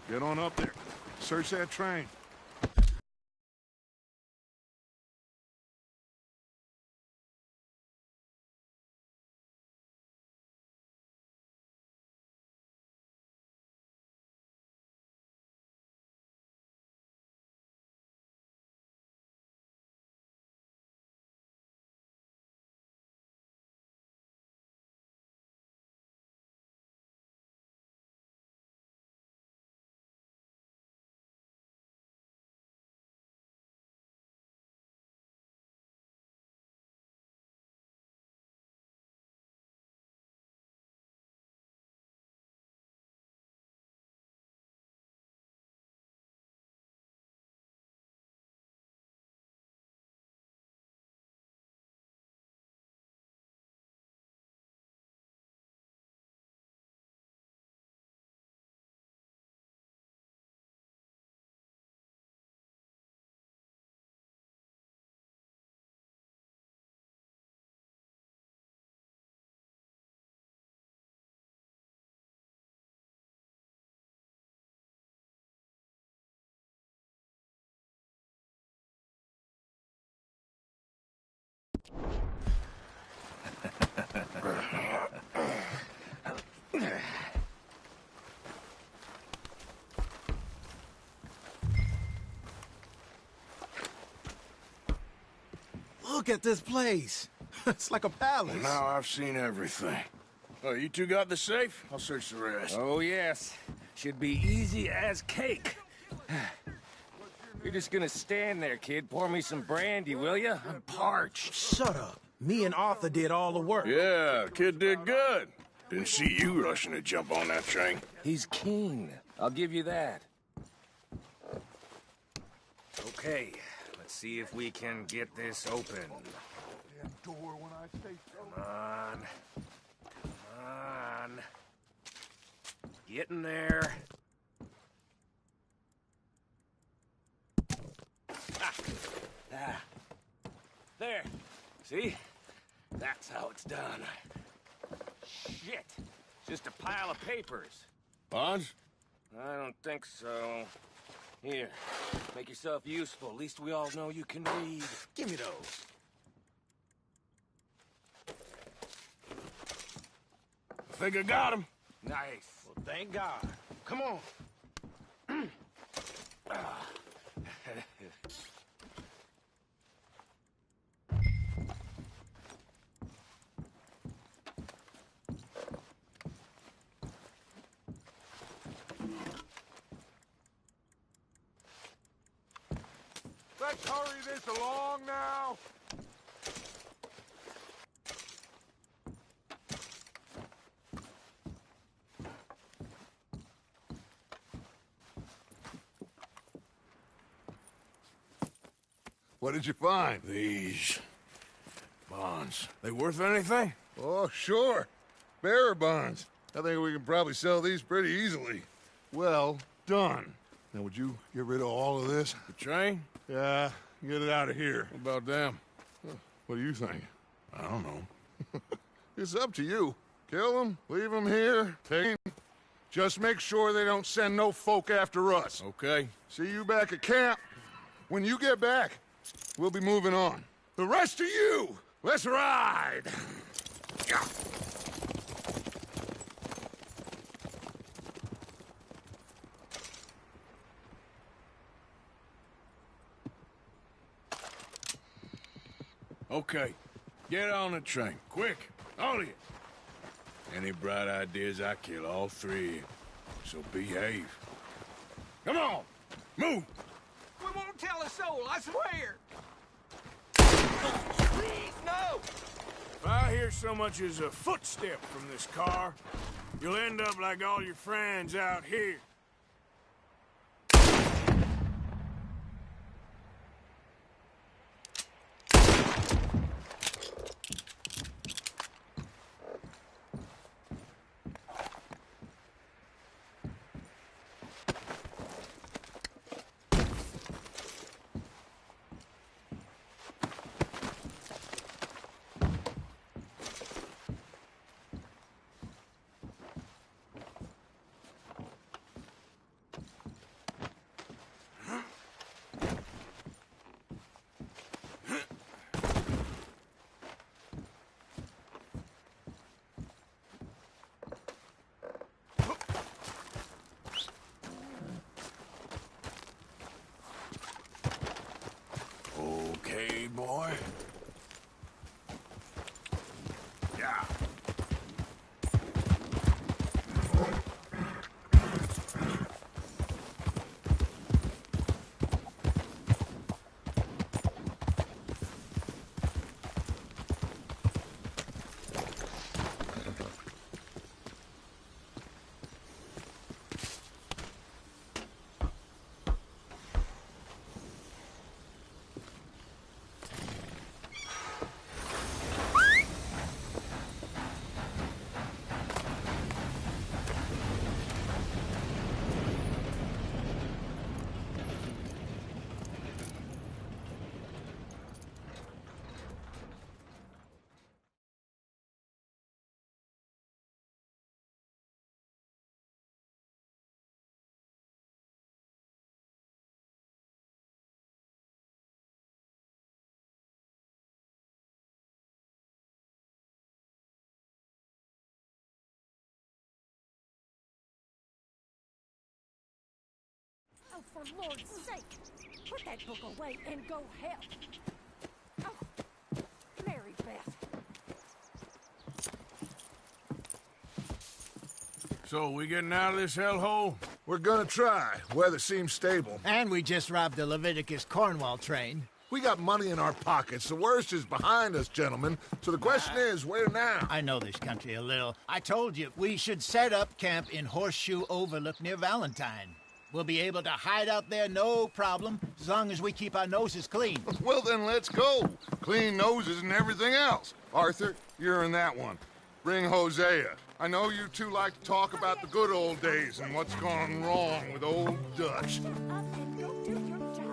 Get on up there. Search that train. Look at this place. It's like a palace. Well, now I've seen everything. Oh, you two got the safe? I'll search the rest. Oh, yes. Should be easy as cake. You're just gonna stand there, kid. Pour me some brandy, will you? I'm parched. Shut up. Me and Arthur did all the work. Yeah, kid did good. Didn't see you rushing to jump on that train. He's keen. I'll give you that. Okay, let's see if we can get this open. Come on. Come on. Get in there. Ah. There. See? That's how it's done. Shit. Just a pile of papers. Bonds? I don't think so. Here, make yourself useful. At least we all know you can read. Give me those. I think I got him. Nice. Well, thank God. Come on. Let's hurry this along now. What did you find? These bonds. They worth anything? Oh, sure. Bearer bonds. I think we can probably sell these pretty easily. Well done. Now, would you get rid of all of this? The train? Yeah, get it out of here. What about them? What do you think? I don't know. It's up to you. Kill them, leave them here, take 'em. Just make sure they don't send no folk after us. Okay. See you back at camp. When you get back, we'll be moving on. The rest of you, let's ride! Okay. Get on the train. Quick. All of you. Any bright ideas, I kill all three of you. So behave. Come on! Move! We won't tell a soul, I swear! Please, no! If I hear so much as a footstep from this car, you'll end up like all your friends out here. Lord's sake! Put that book away and go help. Oh, Mary Beth. So, we getting out of this hellhole? We're gonna try. Weather seems stable. And we just robbed the Leviticus Cornwall train. We got money in our pockets. The worst is behind us, gentlemen. So the question is, where now? I know this country a little. I told you, we should set up camp in Horseshoe Overlook near Valentine. We'll be able to hide out there, no problem, as long as we keep our noses clean. Well, then let's go. Clean noses and everything else. Arthur, you're in that one. Bring Hosea. I know you two like to talk about the good old days and what's gone wrong with old Dutch. Shut up and go do your job.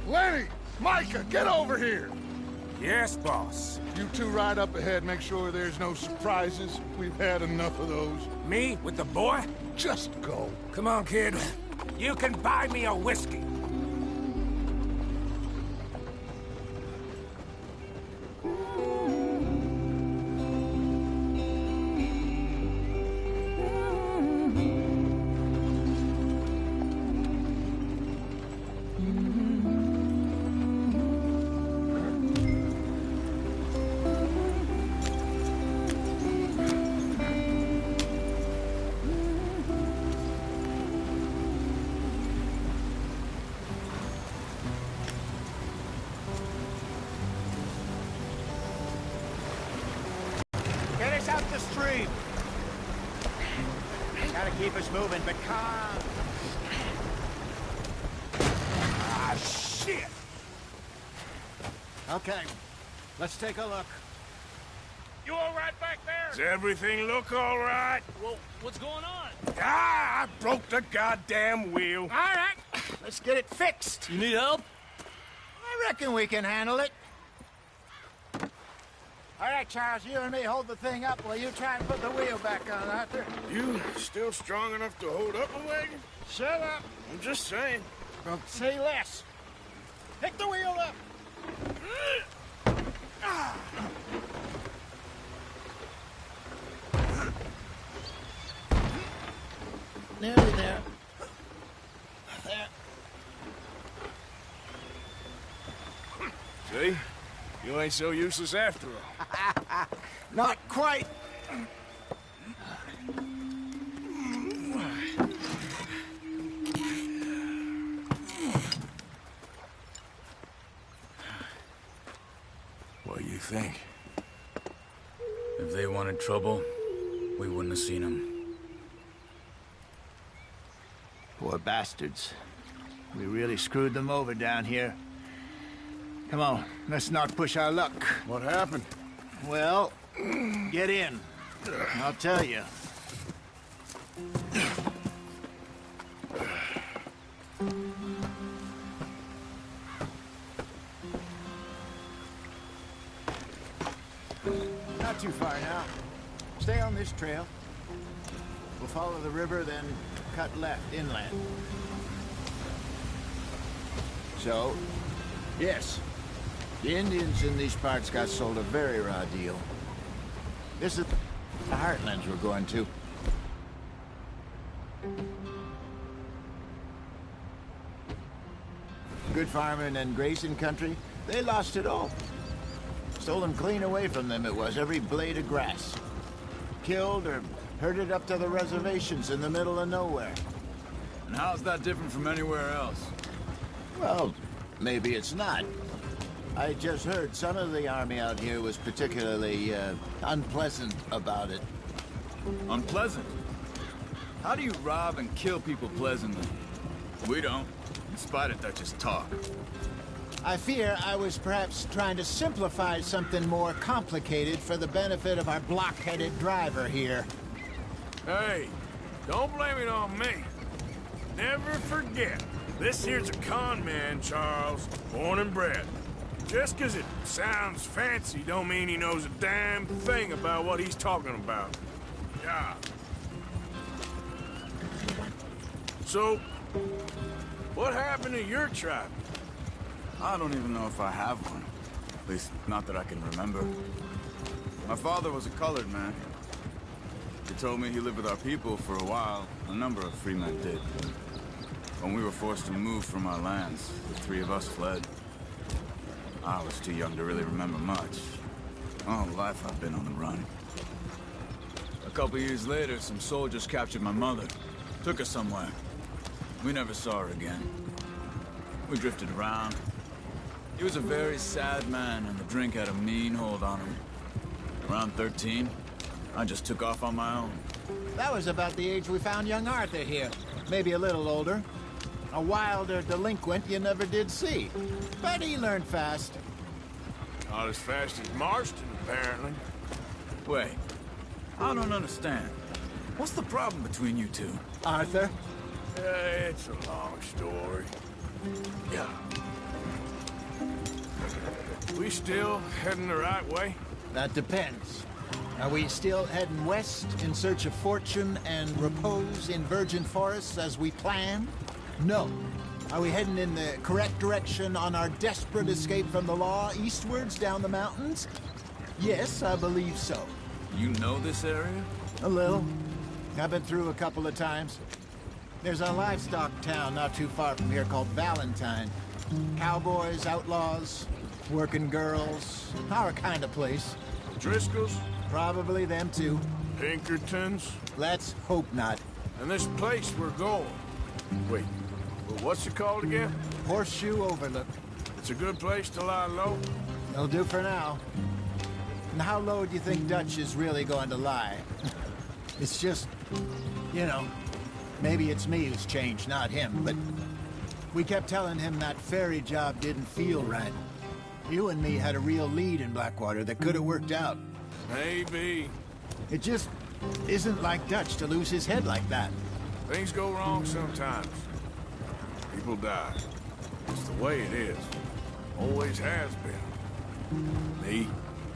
Lenny! Micah, get over here! Yes, boss. You two ride up ahead, make sure there's no surprises. We've had enough of those. Me with the boy? Just go. Come on, kid. You can buy me a whiskey. Get us out the stream. Gotta keep us moving, but calm. Ah, shit! Okay, let's take a look. You all right back there? Does everything look all right? Well, what's going on? Ah, I broke the goddamn wheel. All right, let's get it fixed. You need help? I reckon we can handle it. All right, Charles, you and me hold the thing up while you try and put the wheel back on, Arthur. You still strong enough to hold up a wagon? Shut up. I'm just saying. Well, say less. Pick the wheel up. Nearly there. There. See? You ain't so useless after all. Not quite. What do you think? If they wanted trouble, we wouldn't have seen them. Poor bastards. We really screwed them over down here. Come on, let's not push our luck. What happened? Well, get in. I'll tell you. Not too far now. Stay on this trail. We'll follow the river, then cut left inland. So, yes, the Indians in these parts got sold a very raw deal. This is the heartlands we're going to. Good farming and grazing country, they lost it all. Stolen clean away from them it was, every blade of grass. Killed or Herded up to the reservations in the middle of nowhere. And how's that different from anywhere else? Well, maybe it's not. I just heard some of the army out here was particularly, unpleasant about it. Unpleasant? How do you rob and kill people pleasantly? We don't, in spite of Dutch's talk. I fear I was perhaps trying to simplify something more complicated for the benefit of our block-headed driver here. Hey, don't blame it on me. Never forget, this here's a con man, Charles, born and bred. Just 'cause it sounds fancy don't mean he knows a damn thing about what he's talking about. Yeah. So, what happened to your tribe? I don't even know if I have one. At least, not that I can remember. My father was a colored man. He told me he lived with our people for a while. A number of free men did. When we were forced to move from our lands, the three of us fled. I was too young to really remember much. All life I've been on the run. A couple years later, some soldiers captured my mother. Took her somewhere. We never saw her again. We drifted around. He was a very sad man, and the drink had a mean hold on him. Around 13, I just took off on my own. That was about the age we found young Arthur here. Maybe a little older. A wilder delinquent you never did see. But he learned fast. Not as fast as Marston, apparently. Wait, I don't understand. What's the problem between you two? Arthur? It's a long story. Yeah. We still heading the right way? That depends. Are we still heading west in search of fortune and repose in virgin forests as we planned? No. Are we heading in the correct direction on our desperate escape from the law eastwards down the mountains? Yes, I believe so. You know this area? A little. I've been through a couple of times. There's a livestock town not too far from here called Valentine. Cowboys, outlaws, working girls, our kind of place. Driscoll's? Probably them too. Pinkertons? Let's hope not. And this place we're going. Wait, what's it called again? Horseshoe Overlook. It's a good place to lie low? It'll do for now. And how low do you think Dutch is really going to lie? It's just, you know, maybe it's me who's changed, not him, but we kept telling him that ferry job didn't feel right. You and me had a real lead in Blackwater that could have worked out. Maybe. It just isn't like Dutch to lose his head like that. Things go wrong sometimes. People die. It's the way it is. Always has been. Me,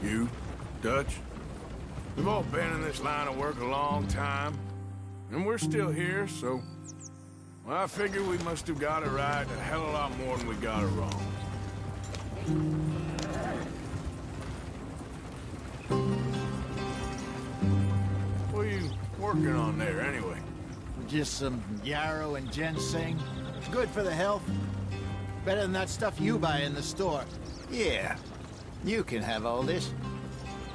you, Dutch. We've all been in this line of work a long time. And we're still here, so... Well, I figure we must have got it right a hell of a lot more than we got it wrong. What are you working on there, anyway? Just some yarrow and ginseng. Good for the health. Better than that stuff you buy in the store. Yeah, you can have all this.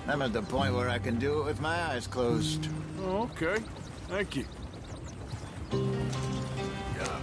I'm at the point where I can do it with my eyes closed. Oh, okay. Thank you. Yeah.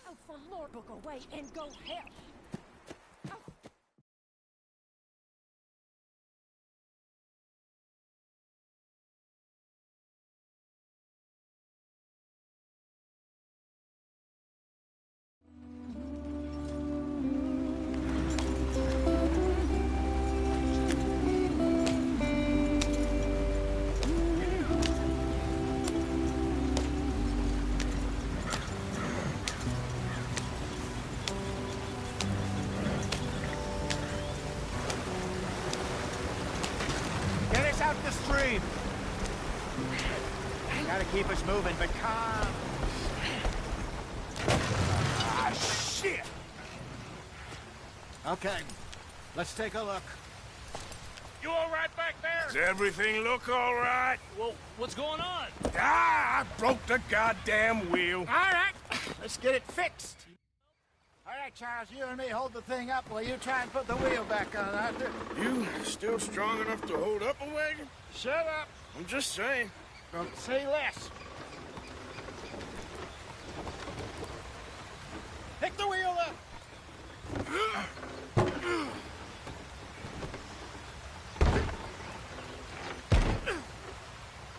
Oh, for Lord, book away and go help. stream. Gotta keep us moving, but calm. Ah, shit! Okay, let's take a look. You all right back there? Does everything look all right? Well, what's going on? Ah, I broke the goddamn wheel. All right, let's get it fixed. All right, Charles, you and me hold the thing up while you try and put the wheel back on, Arthur. You still strong enough to hold up a wagon? Shut up. I'm just saying. Don't say less. Pick the wheel up.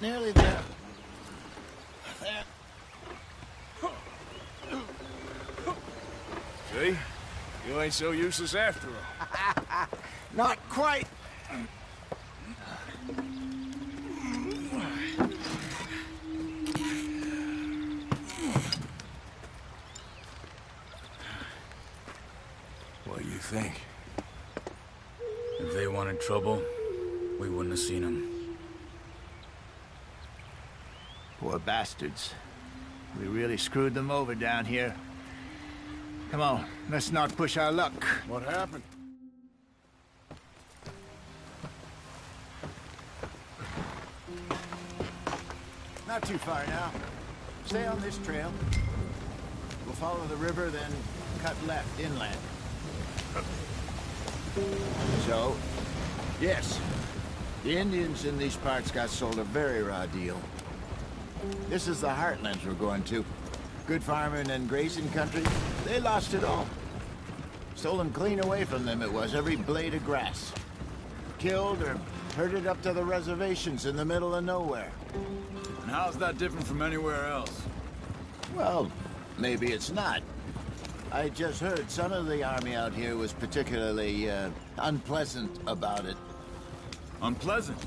Nearly there. There. See? You ain't so useless after all. Not quite. What do you think? If they wanted trouble, we wouldn't have seen them. Poor bastards. We really screwed them over down here. Come on, let's not push our luck. What happened? Not too far now. Stay on this trail. We'll follow the river, then cut left inland. So, yes, the Indians in these parts got sold a very raw deal. This is the heartlands we're going to. Good farming and grazing country, they lost it all. Stolen clean away from them it was, every blade of grass. Killed or herded up to the reservations in the middle of nowhere. And how's that different from anywhere else? Well, maybe it's not. I just heard some of the army out here was particularly, unpleasant about it. Unpleasant?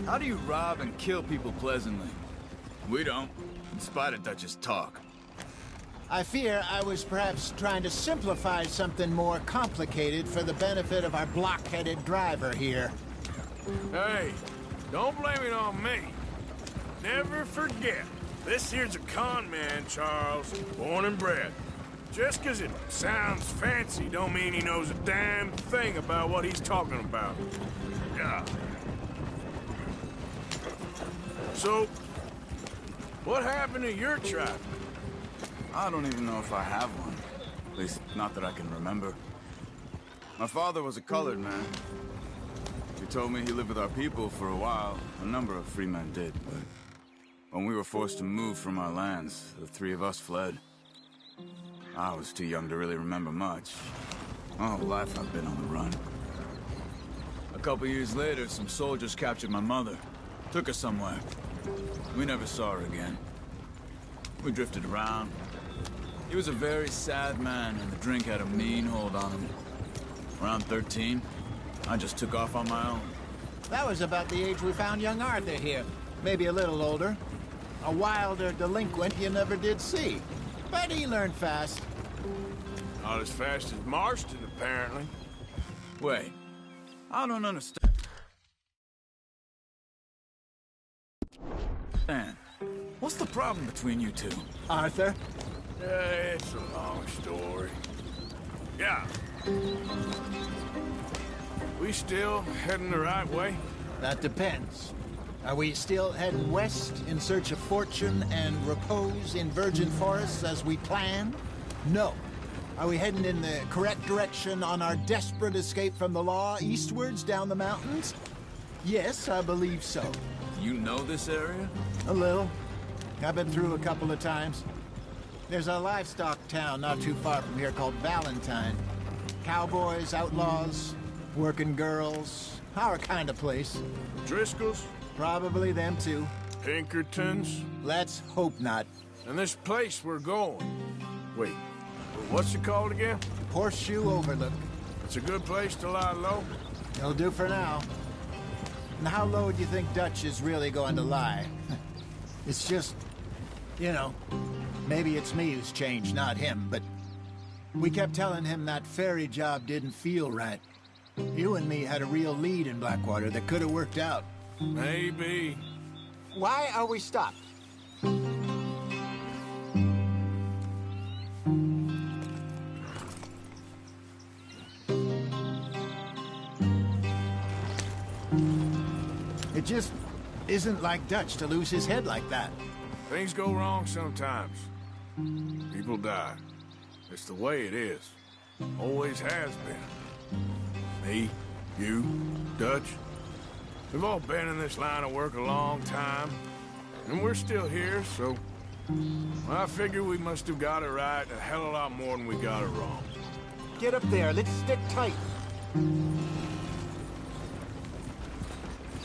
How do you rob and kill people pleasantly? We don't, in spite of Dutch's talk. I fear I was perhaps trying to simplify something more complicated for the benefit of our block-headed driver here. Hey, don't blame it on me. Never forget, this here's a con man, Charles, born and bred. Just 'cause it sounds fancy don't mean he knows a damn thing about what he's talking about. Yeah. So, what happened to your tribe? I don't even know if I have one. At least, not that I can remember. My father was a colored man. He told me he lived with our people for a while. A number of free men did, but when we were forced to move from our lands, the three of us fled. I was too young to really remember much. My whole life I've been on the run. A couple years later, some soldiers captured my mother. Took her somewhere. We never saw her again. We drifted around. He was a very sad man, and the drink had a mean hold on him. Around 13, I just took off on my own. That was about the age we found young Arthur here. Maybe a little older. A wilder delinquent you never did see. But he learned fast. Not as fast as Marston, apparently. Wait, I don't understand. Man, what's the problem between you two? Arthur? It's a long story. Yeah. We still heading the right way? That depends. Are we still heading west in search of fortune and repose in virgin forests as we planned? No. Are we heading in the correct direction on our desperate escape from the law eastwards down the mountains? Yes, I believe so. You know this area? A little. I've been through a couple of times. There's a livestock town not too far from here called Valentine. Cowboys, outlaws, working girls, our kind of place. Driscoll's? Probably them too. Pinkertons? Let's hope not. And this place we're going. Wait, what's it called again? Horseshoe Overlook. It's a good place to lie low? It'll do for now. And how low do you think Dutch is really going to lie? It's just, you know, maybe it's me who's changed, not him, but we kept telling him that ferry job didn't feel right. You and me had a real lead in Blackwater that could have worked out. Maybe. Why are we stopped? It just isn't like Dutch to lose his head like that. Things go wrong sometimes. People die. It's the way it is. Always has been. Me, you, Dutch. We've all been in this line of work a long time. And we're still here, so... I figure we must have got it right a hell of a lot more than we got it wrong. Get up there, let's stick tight.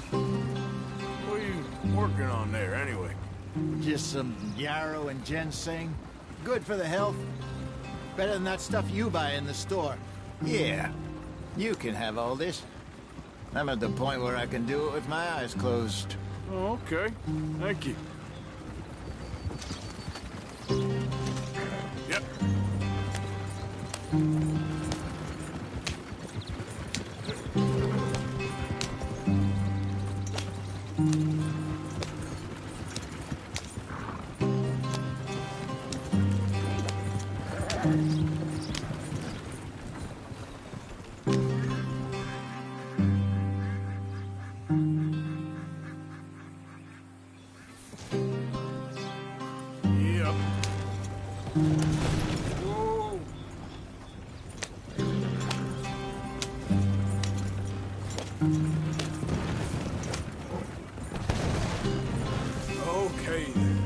What are you working on there, anyway? Just some yarrow and ginseng. Good for the health. Better than that stuff you buy in the store. Yeah, you can have all this. I'm at the point where I can do it with my eyes closed. Oh, okay. Thank you. Yep. Yep. Whoa. Okay then.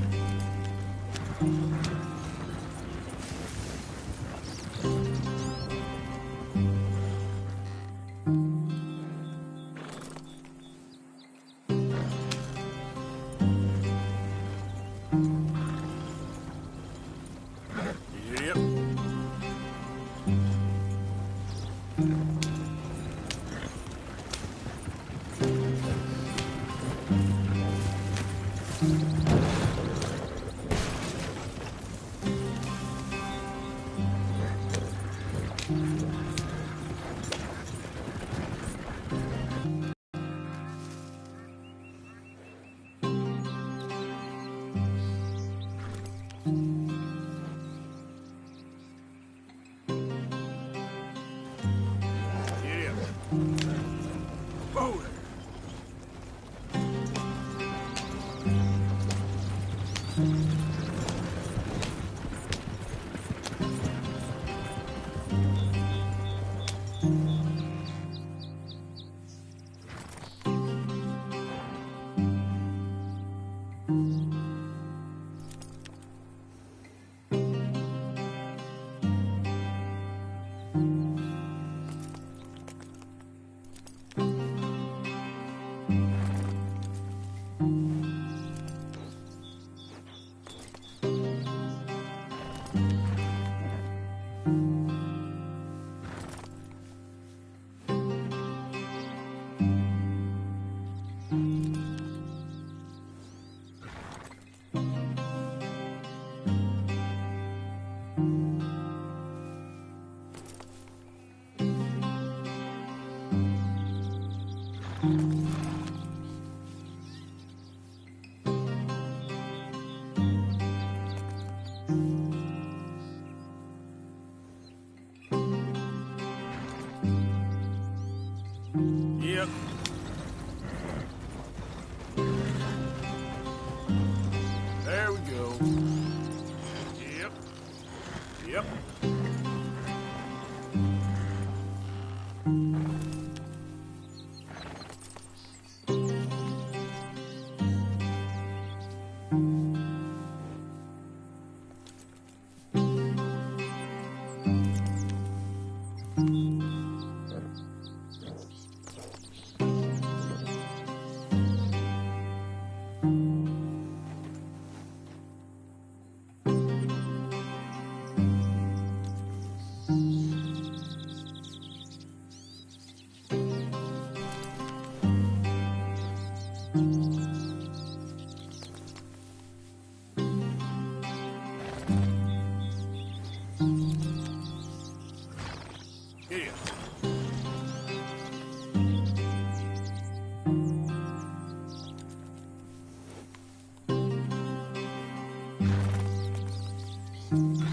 Yep. Yeah. Whoa there. Yep. There we go. Yep. Yep. Easy.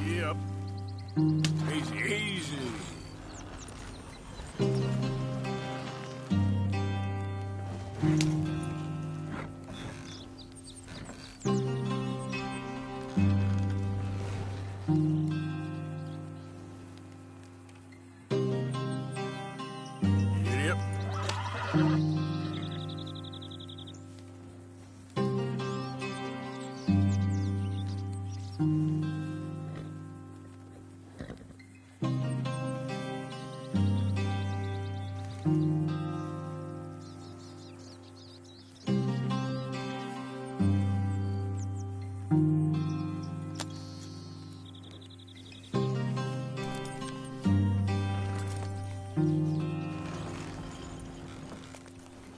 Yep. Easy, easy. Yep.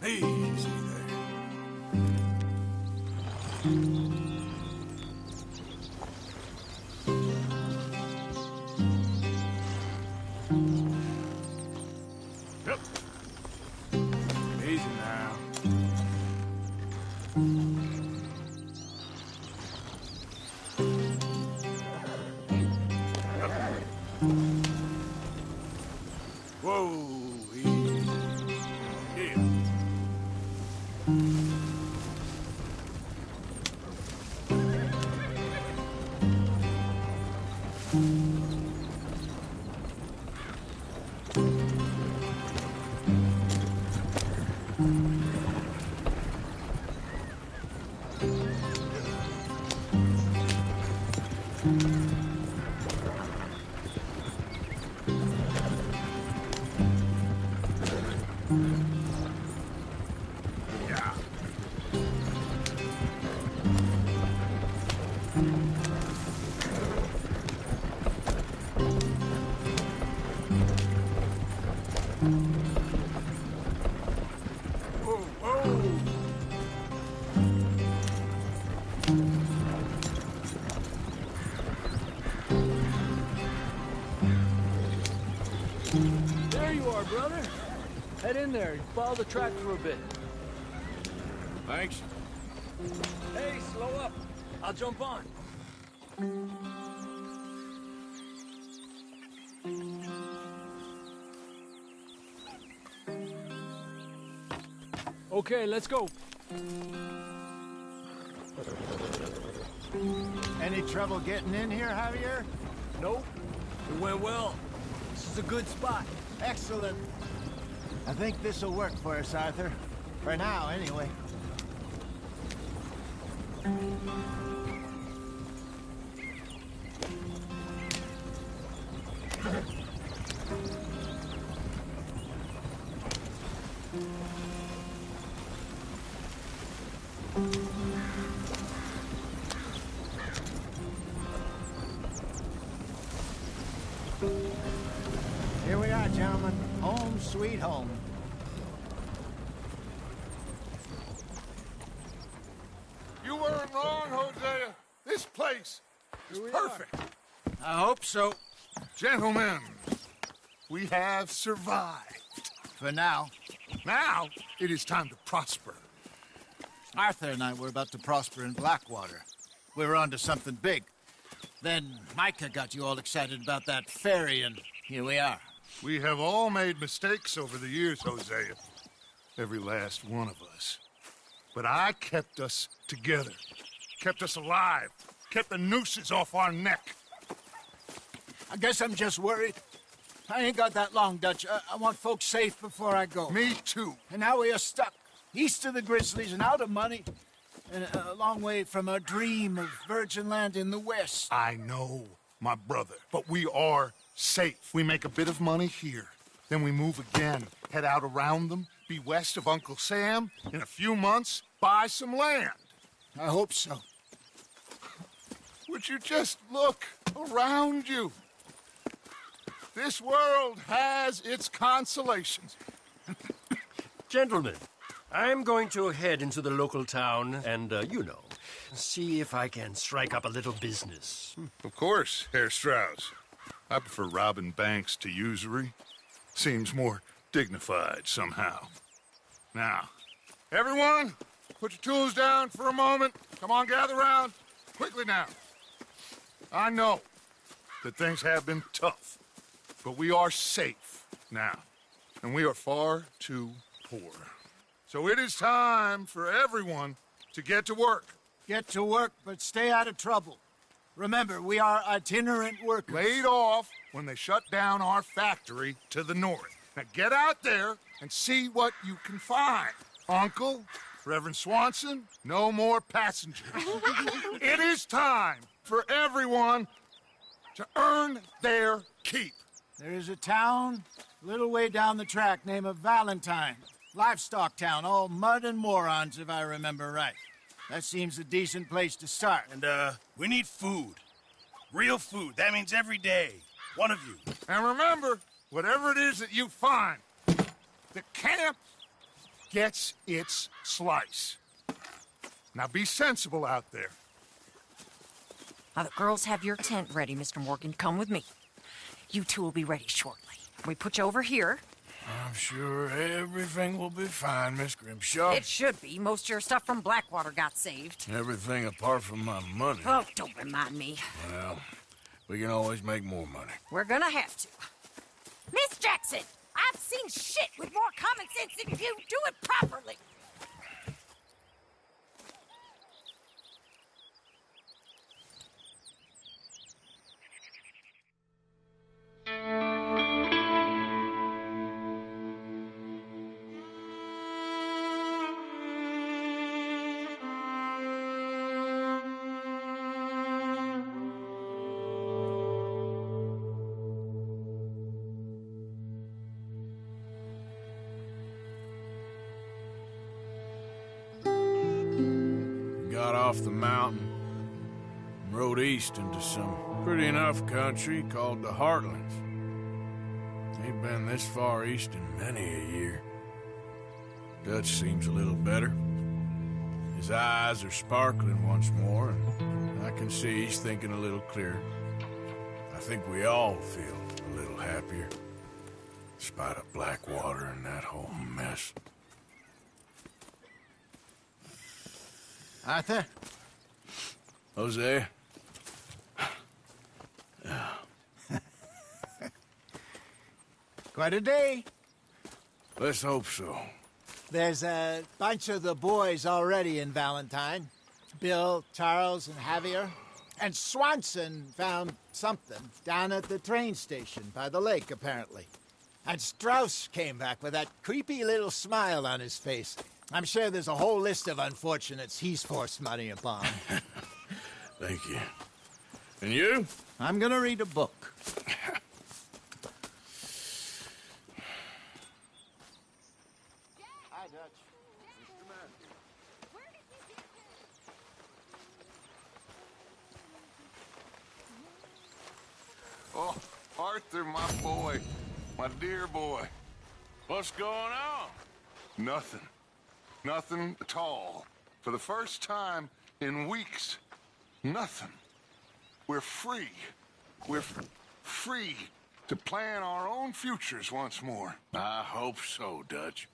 Easy there. Yep. Easy now. Whoa, easy. Yeah. brother. Head in there and follow the track for a bit. Thanks. Hey, slow up. I'll jump on. Okay, let's go. Any trouble getting in here, Javier? Nope. It went well. This is a good spot. Excellent. I think this'll work for us, Arthur. For now, anyway. Here we are, gentlemen. Home sweet home. You weren't wrong, Hosea. This place is perfect. I hope so. Gentlemen, we have survived. For now. Now, it is time to prosper. Arthur and I were about to prosper in Blackwater. We were onto something big. Then Micah got you all excited about that ferry, and here we are. We have all made mistakes over the years, Hosea. Every last one of us. But I kept us together. Kept us alive. Kept the nooses off our neck. I guess I'm just worried. I ain't got that long, Dutch. I want folks safe before I go. Me too. And now we are stuck, east of the Grizzlies and out of money, and a long way from our dream of virgin land in the west. I know, my brother, but we are safe. We make a bit of money here. Then we move again, head out around them, be west of Uncle Sam. In a few months, buy some land. I hope so. Would you just look around you? This world has its consolations. Gentlemen, I'm going to head into the local town and, see if I can strike up a little business. Of course, Herr Strauss. I prefer robbing banks to usury. Seems more dignified somehow. Now, everyone, put your tools down for a moment. Come on, gather round. Quickly now. I know that things have been tough, but we are safe now, and we are far too poor. So it is time for everyone to get to work. Get to work, but stay out of trouble. Remember, we are itinerant workers. Laid off when they shut down our factory to the north. Now get out there and see what you can find. Uncle, Reverend Swanson, no more passengers. It is time for everyone to earn their keep. There is a town a little way down the track named Valentine. Livestock town, all mud and morons, if I remember right. That seems a decent place to start. And, we need food. Real food. That means every day. One of you. And remember, whatever it is that you find, the camp gets its slice. Now be sensible out there. Now, the girls have your tent ready, Mr. Morgan. Come with me. You two will be ready shortly. We put you over here. I'm sure everything will be fine, Miss Grimshaw. It should be. Most of your stuff from Blackwater got saved. Everything apart from my money. Oh, don't remind me. Well, we can always make more money. We're gonna have to. Miss Jackson, I've seen shit with more common sense than you. Do it properly. Got off the mountain and rode east into some pretty enough country called the Heartlands. Ain't been this far east in many a year. Dutch seems a little better. His eyes are sparkling once more, and I can see he's thinking a little clearer. I think we all feel a little happier. Spite of Blackwater and that whole mess. Arthur? Jose? Quite a day. Let's hope so. There's a bunch of the boys already in Valentine. Bill, Charles, and Javier. And Swanson found something down at the train station by the lake, apparently. And Strauss came back with that creepy little smile on his face. I'm sure there's a whole list of unfortunates he's forced money upon. Thank you. And you? I'm gonna read a book. Hi, Dutch. Oh, Arthur, my boy. My dear boy. What's going on? Nothing. Nothing at all. For the first time in weeks, nothing. We're free. We're free to plan our own futures once more. I hope so, Dutch.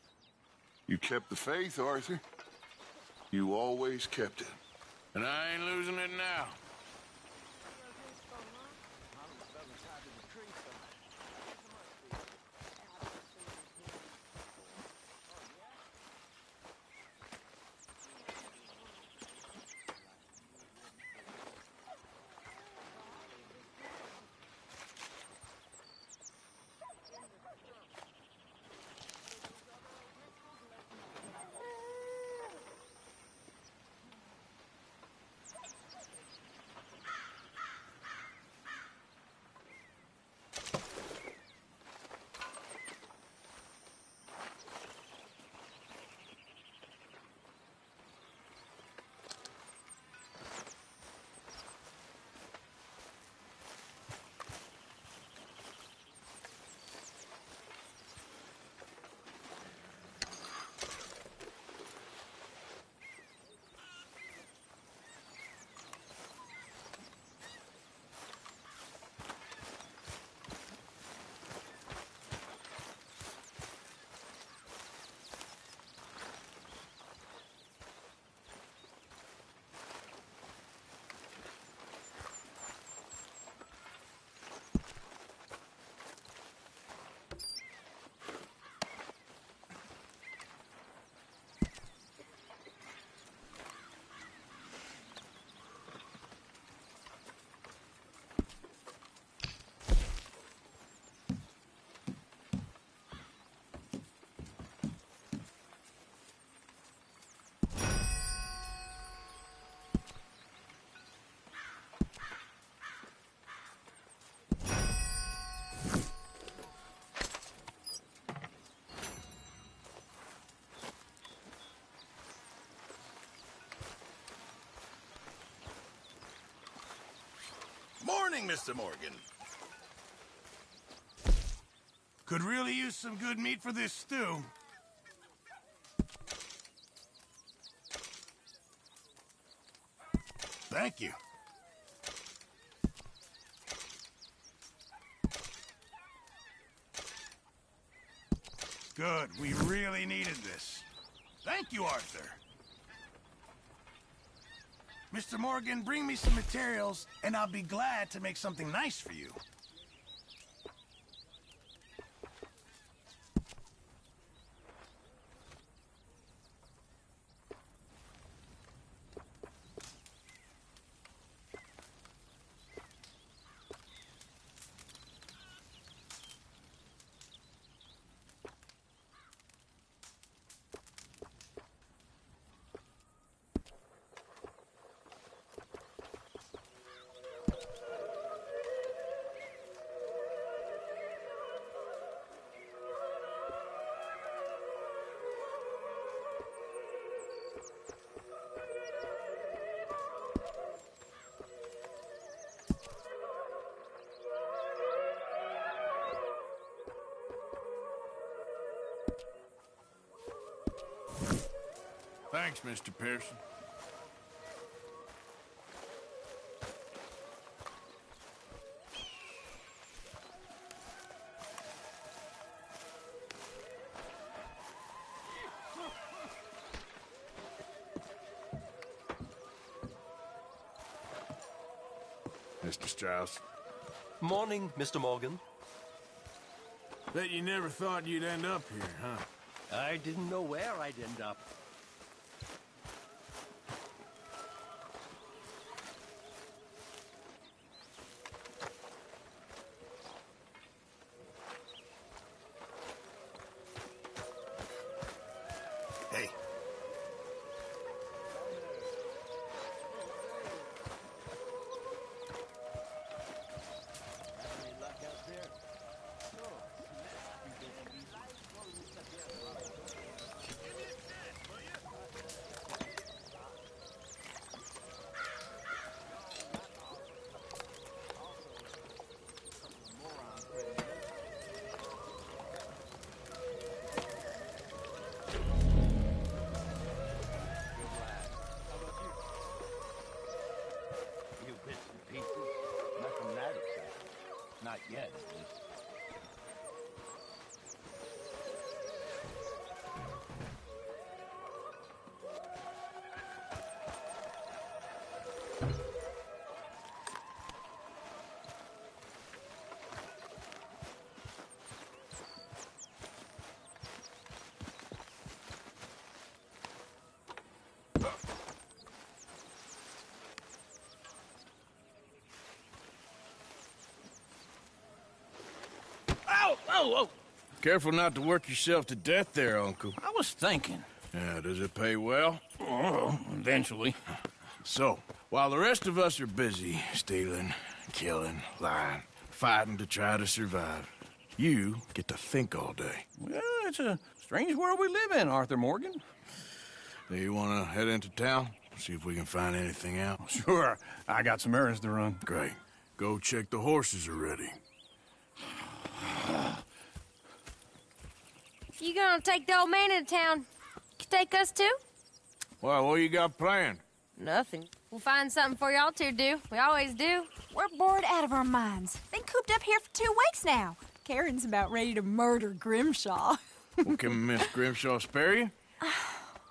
You kept the faith, Arthur. You always kept it. And I ain't losing it now. Morning, Mr. Morgan. Could really use some good meat for this stew. Thank you. Good. We really needed this. Thank you, Arthur. Mr. Morgan, bring me some materials, and I'll be glad to make something nice for you. Thanks, Mr. Pearson. Mr. Strauss. Morning, Mr. Morgan. Bet you never thought you'd end up here, huh? I didn't know where I'd end up. Hey. Few bits and pieces. Nothing that exciting. Not yet, at least. Oh, Careful not to work yourself to death there, Uncle. I was thinking. Yeah, does it pay well? Oh, eventually. So, while the rest of us are busy stealing, killing, lying, fighting to try to survive, you get to think all day. Well, it's a strange world we live in, Arthur Morgan. Do you want to head into town? See if we can find anything out? Sure. I got some errands to run. Great. Go check the horses are ready. You gonna take the old man into town? You take us too? Well, what you got planned? Nothing. We'll find something for y'all to do. We always do. We're bored out of our minds. Been cooped up here for 2 weeks now. Karen's about ready to murder Grimshaw. Well, can Miss Grimshaw spare you?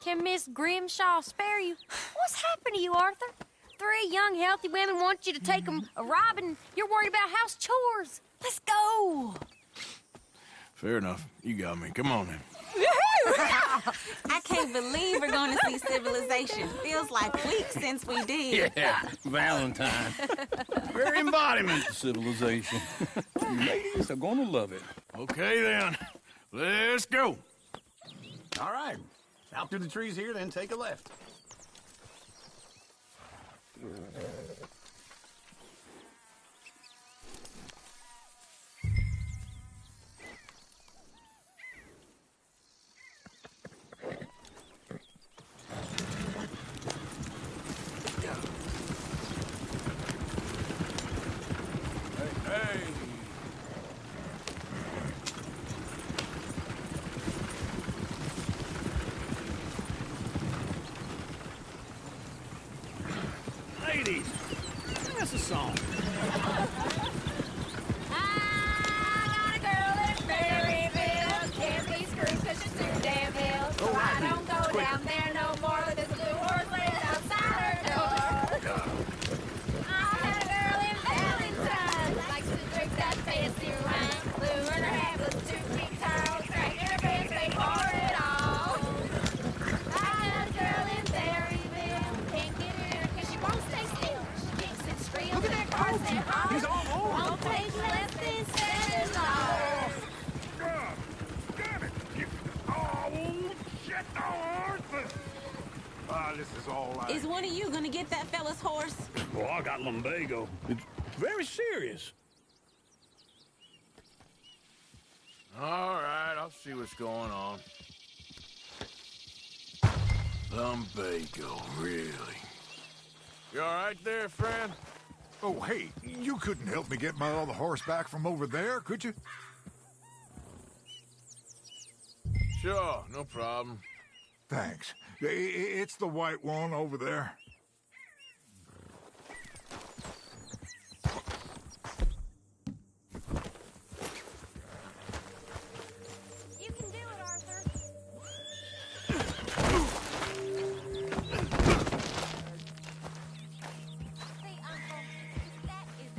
Can Miss Grimshaw spare you? What's happened to you, Arthur? 3 young, healthy women want you to take them a robbing. You're worried about house chores. Let's go. Fair enough. You got me. Come on then. I can't believe we're going to see civilization. Feels like weeks since we did. Yeah, Valentine. Very embodiment of civilization. Ladies are going to love it. Okay then. Let's go. All right. Out through the trees here, then take a left. Ladies, sing us a song. I got a girl in Berryville. Can't be screwed 'cause she's too damn ill. So I don't go down there no more. There's a blue horse laying outside her door. I had a girl in Valentine. Likes to drink that fancy wine. Blue in her hair was 2 feet tall. Crack in her pants, they pour it all. I had a girl in Berryville. Can't get her 'cause she won't stay still. She kicks and screams. Look at that car. He's all over. Won't take less than $7. Damn it! Oh, shit, Arthur! This is all I... Is one of you going to get that fella's horse? Well, I got lumbago. It's very serious. All right, I'll see what's going on. Lumbago, really? You all right there, friend? Oh, hey, you couldn't help me get my other horse back from over there, could you? Sure, no problem. Thanks. It's the white one over there. You can do it, Arthur. See, Uncle, that is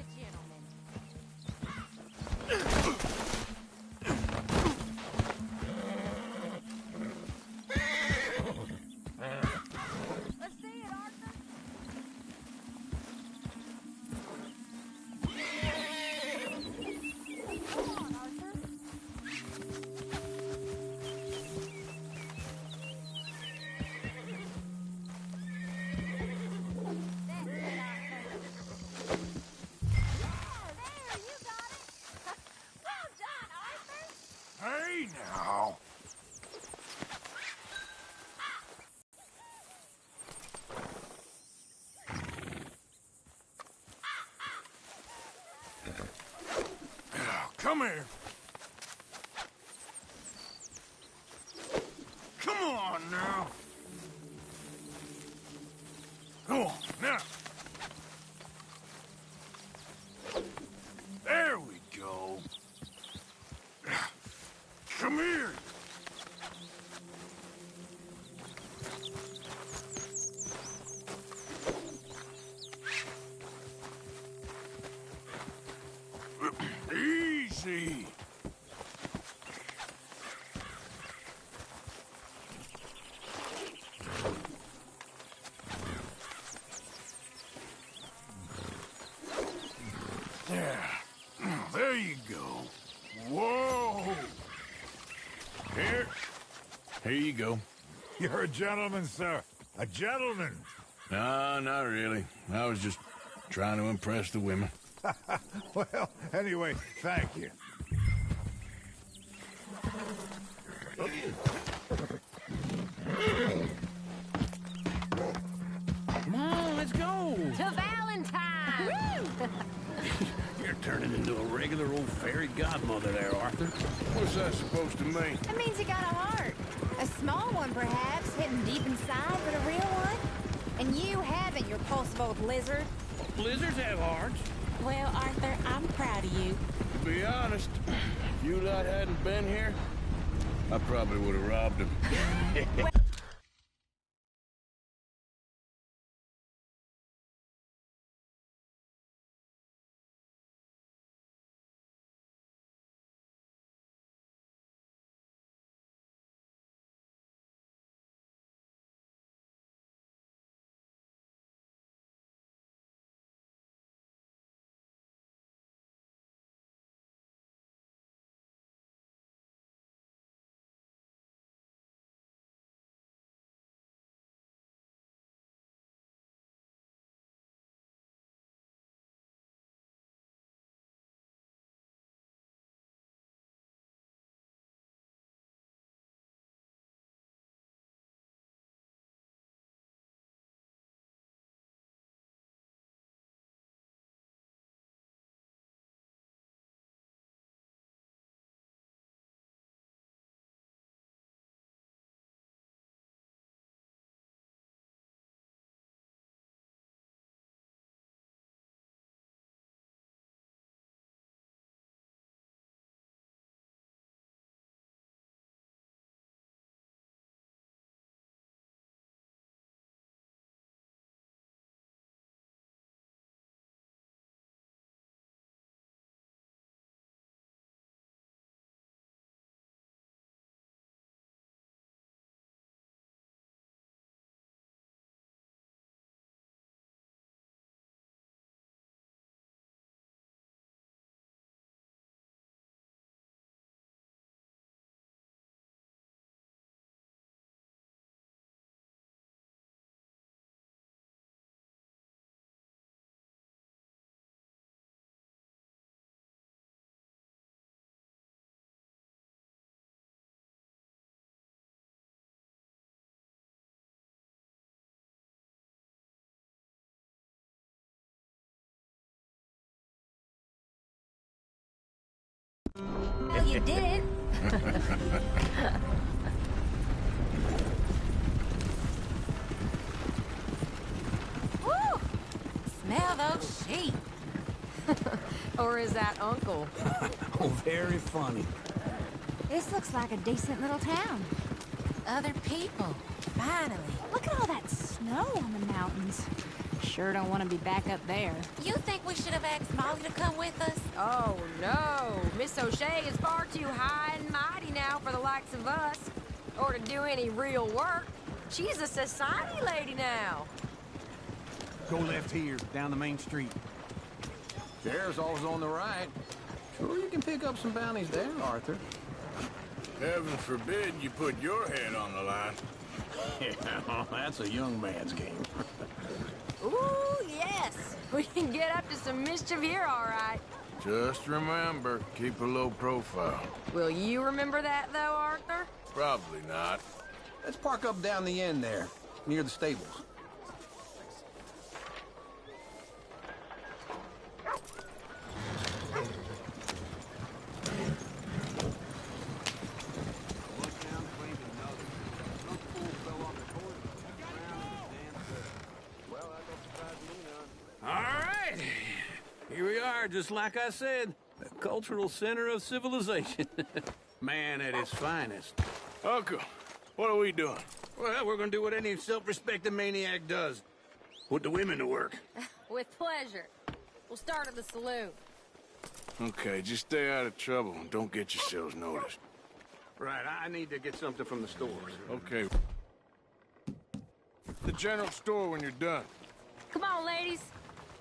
Come here. Come on now. Go on, now. There we go. Come here. Easy. There you go. Whoa! Here you go. You're a gentleman, sir. A gentleman. No, not really. I was just trying to impress the women. Well, anyway, thank you. Come on, let's go. To Valentine! You're turning into a regular old fairy godmother there, Arthur. What's that supposed to mean? It means you got a heart. A small one, perhaps, hidden deep inside, but a real one. And you haven't, you repulsive old lizard. Lizards have hearts. Well, Arthur, I'm proud of you. To be honest, if you lot hadn't been here, I probably would have robbed him. Well, you did it. Woo! Smell those sheep. Or is that Uncle? Oh, very funny. This looks like a decent little town. Other people. Finally. Look at all that snow on the mountains. Sure don't want to be back up there. You think we should have asked Molly to come with us? Oh, no. Miss O'Shea is far too high and mighty now for the likes of us. Or to do any real work. She's a society lady now. Go left here, down the main street. Sheriff's always on the right. Sure you can pick up some bounties there, Arthur. Heaven forbid you put your head on the line. Yeah, that's a young man's game. Ooh, yes. We can get up to some mischief here, all right. Just remember, keep a low profile. Will you remember that, though, Arthur? Probably not. Let's park up down the end there, near the stables. Here we are, just like I said. The cultural center of civilization. Man at his finest. Uncle, what are we doing? Well, we're gonna do what any self-respecting maniac does. Put the women to work. With pleasure. We'll start at the saloon. Okay, just stay out of trouble and don't get yourselves noticed. Right, I need to get something from the stores. Okay. The general store when you're done. Come on, ladies.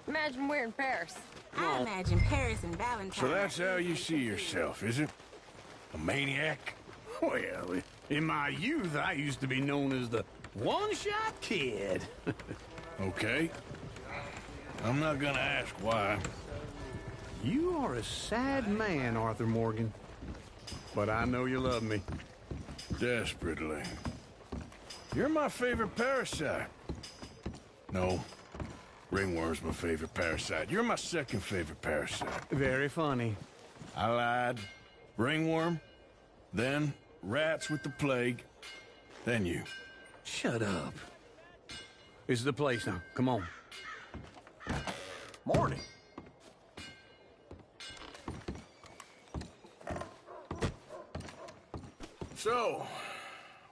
Imagine we're in Paris. I imagine Paris and Valentine. So that's how you see yourself, is it? A maniac? Well, in my youth, I used to be known as the one-shot kid. Okay. I'm not gonna ask why. You are a sad man, Arthur Morgan. But I know you love me. Desperately. You're my favorite parasite. No. Ringworm's my favorite parasite. You're my second favorite parasite. Very funny. I lied. Ringworm. Then rats with the plague. Then you. Shut up. This is the place now. Come on. Morning. So,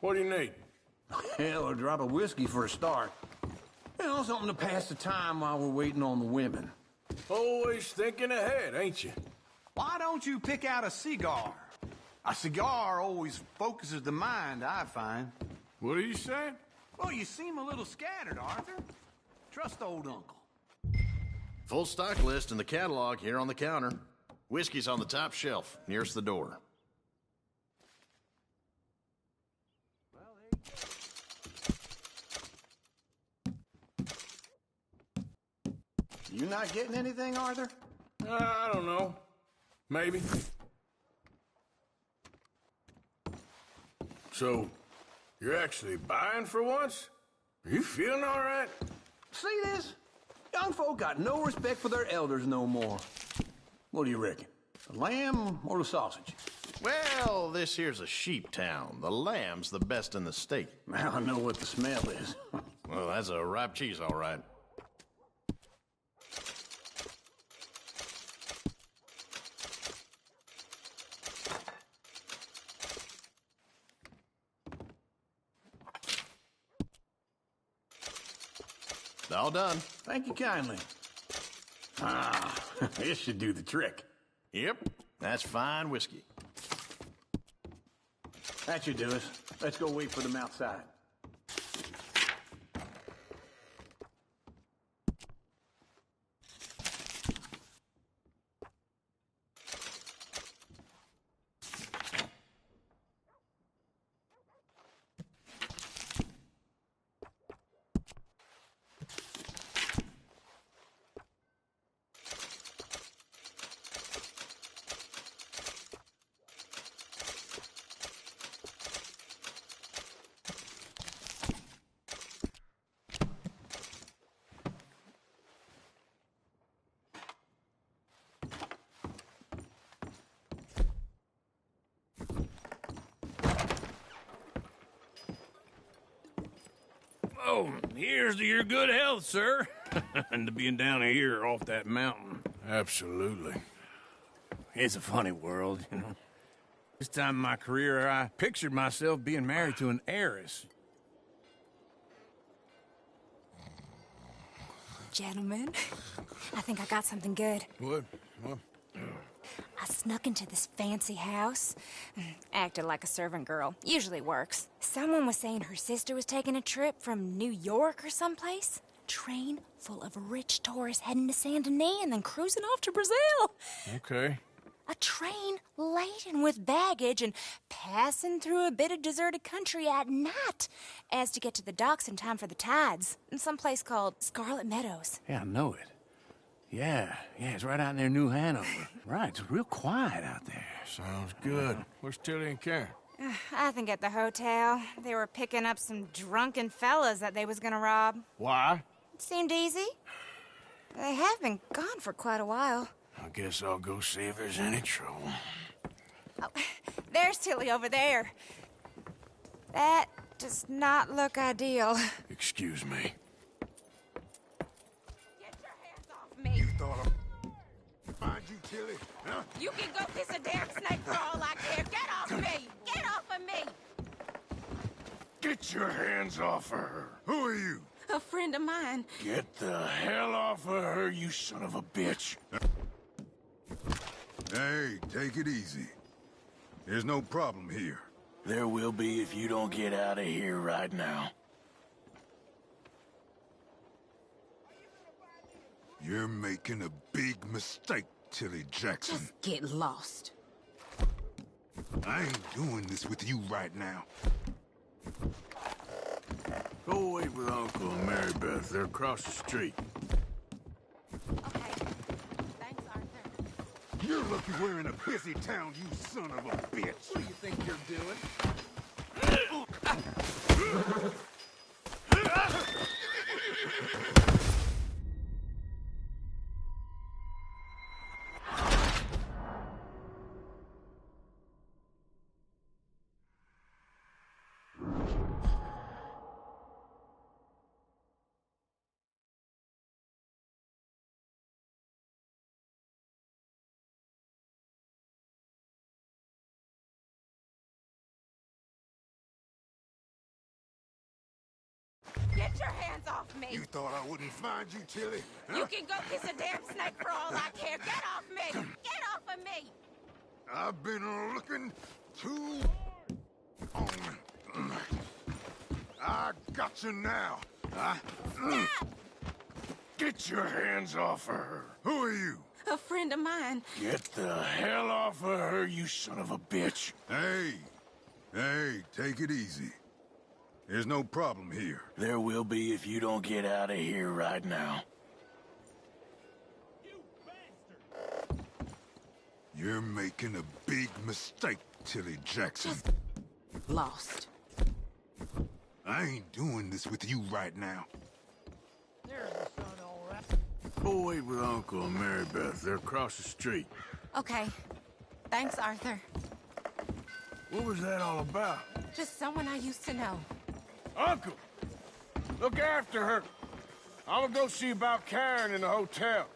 what do you need? Hell, a drop of whiskey for a start. You know, something to pass the time while we're waiting on the women. Always thinking ahead, ain't you? Why don't you pick out a cigar? A cigar always focuses the mind, I find. What are you saying? Well, you seem a little scattered, Arthur. Trust old uncle. Full stock list in the catalog here on the counter. Whiskey's on the top shelf, nearest the door. You not getting anything, Arthur? I don't know. Maybe. So, you're actually buying for once? Are you feeling all right? See this? Young folk got no respect for their elders no more. What do you reckon? The lamb or the sausage? Well, this here's a sheep town. The lamb's the best in the state. Now I know what the smell is. Well, that's a ripe cheese, all right. All done. Thank you kindly. Ah, this should do the trick. Yep, that's fine whiskey. That should do us. Let's go wait for them outside. Oh, here's to your good health, sir. And to being down here off that mountain. Absolutely. It's a funny world, you know. This time in my career, I pictured myself being married to an heiress. Gentlemen, I think I got something good. What? I snuck into this fancy house. Acted like a servant girl. Usually works. Someone was saying her sister was taking a trip from New York or someplace. Train full of rich tourists heading to Saint Denis and then cruising off to Brazil. Okay. A train laden with baggage and passing through a bit of deserted country at night as to get to the docks in time for the tides in some place called Scarlet Meadows. Yeah, I know it. Yeah, it's right out near New Hanover. Right, it's real quiet out there. Sounds good. Where's Tilly and Karen? I think at the hotel. They were picking up some drunken fellas that they was gonna rob. Why? It seemed easy. They have been gone for quite a while. I guess I'll go see if there's any trouble. Oh, there's Tilly over there. That does not look ideal. Excuse me. Me. Tilly? Huh? You can go kiss a damn snake for all I care. Get off me! Get off of me! Get your hands off of her. Who are you? A friend of mine. Get the hell off of her, you son of a bitch. Hey, take it easy. There's no problem here. There will be if you don't get out of here right now. You're making a big mistake, Tilly Jackson. Just get lost. I ain't doing this with you right now. Go wait with Uncle and Mary Beth. They're across the street. Okay. Thanks, Arthur. You're lucky we're in a busy town, you son of a bitch. What do you think you're doing? Get your hands off me! You thought I wouldn't find you, Tilly? Huh? You can go kiss a damn snake for all I care. Get off me! Get off of me! I've been looking too long. I got you now. Get your hands off of her. Who are you? A friend of mine. Get the hell off of her, you son of a bitch. Hey, take it easy. There's no problem here. There will be if you don't get out of here right now. You're making a big mistake, Tilly Jackson. Just lost. I ain't doing this with you right now. There's the sun, all right. Go wait with Uncle and Mary Beth. They're across the street. Okay. Thanks, Arthur. What was that all about? Just someone I used to know. Uncle! Look after her. I'm gonna go see about Karen in the hotel.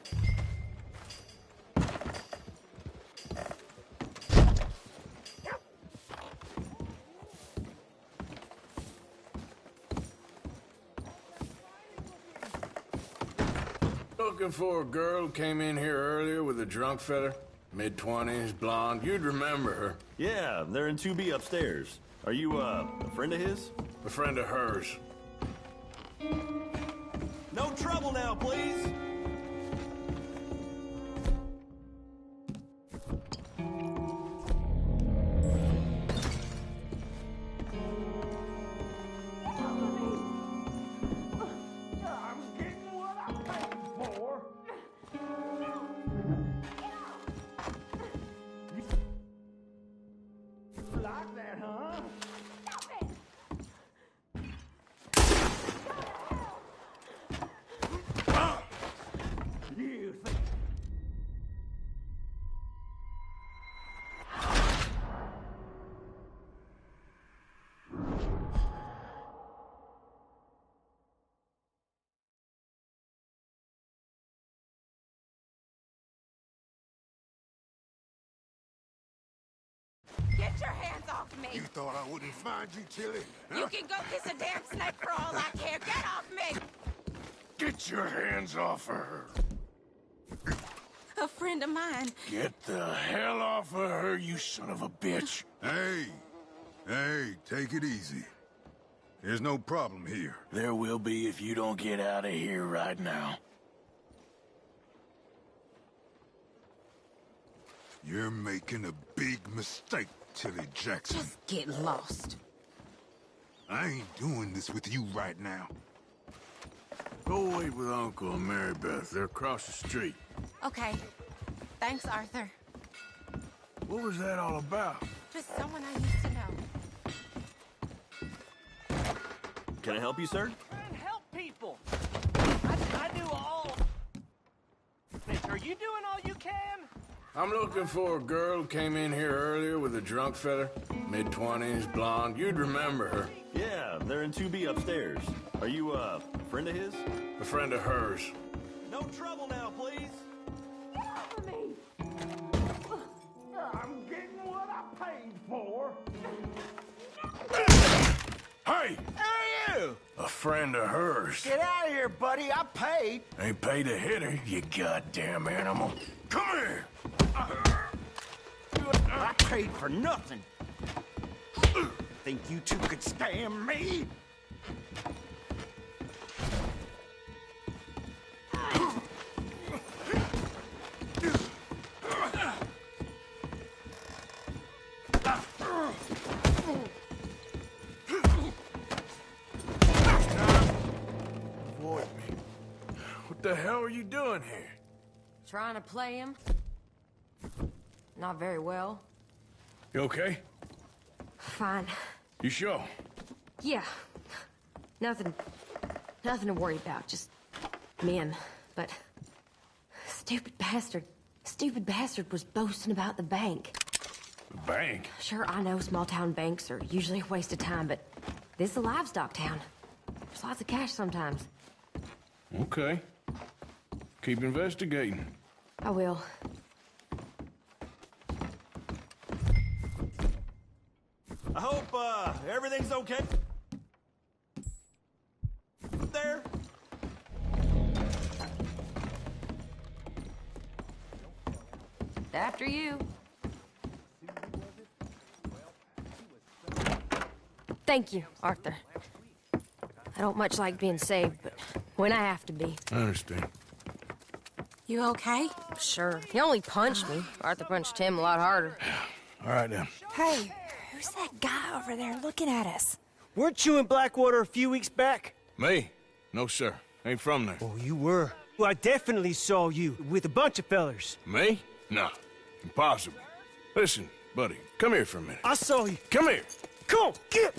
Looking for a girl who came in here earlier with a drunk fella? Mid-20s, blonde. You'd remember her. Yeah, they're in 2B upstairs. Are you, a friend of his? A friend of hers. No trouble now, please! Get your hands off me! You thought I wouldn't find you, Tilly? Huh? You can go kiss a damn snake for all I care. Get off me! Get your hands off of her. A friend of mine. Get the hell off of her, you son of a bitch. Hey, take it easy. There's no problem here. There will be if you don't get out of here right now. You're making a big mistake, Tilly Jackson. Just get lost. I ain't doing this with you right now. Go wait with Uncle and Mary Beth. They're across the street. Okay. Thanks, Arthur. What was that all about? Just someone I used to know. Can I help you, sir? Help people. I do all. Are you doing all you can? I'm looking for a girl who came in here earlier with a drunk fella. Mid-20s, blonde. You'd remember her. Yeah, they're in 2B upstairs. Are you, a friend of his? A friend of hers. No trouble now, please! Get off of me! I'm getting what I paid for. Hey! Who are you? A friend of hers. Get out of here, buddy. I paid. Ain't paid to hit her, you goddamn animal. Come here! I paid for nothing. Think you two could stand me? Avoid me. What the hell are you doing here? Trying to play him? Not very well. You okay? Fine. You sure? Yeah. Nothing to worry about. Just men. But stupid bastard was boasting about the bank. The bank? Sure, I know small town banks are usually a waste of time, but this is a livestock town. There's lots of cash sometimes. Okay. Keep investigating. I will. I hope, everything's okay. There. After you. Thank you, Arthur. I don't much like being saved, but when I have to be. I understand. You okay? Sure. He only punched me. Arthur punched him a lot harder. All right, then. Hey, who's that guy over there looking at us? Weren't you in Blackwater a few weeks back? Me? No, sir. Ain't from there. Oh, you were. Well, I definitely saw you with a bunch of fellers. Me? No. Impossible. Listen, buddy, come here for a minute. I saw you. Come here. Come on, get!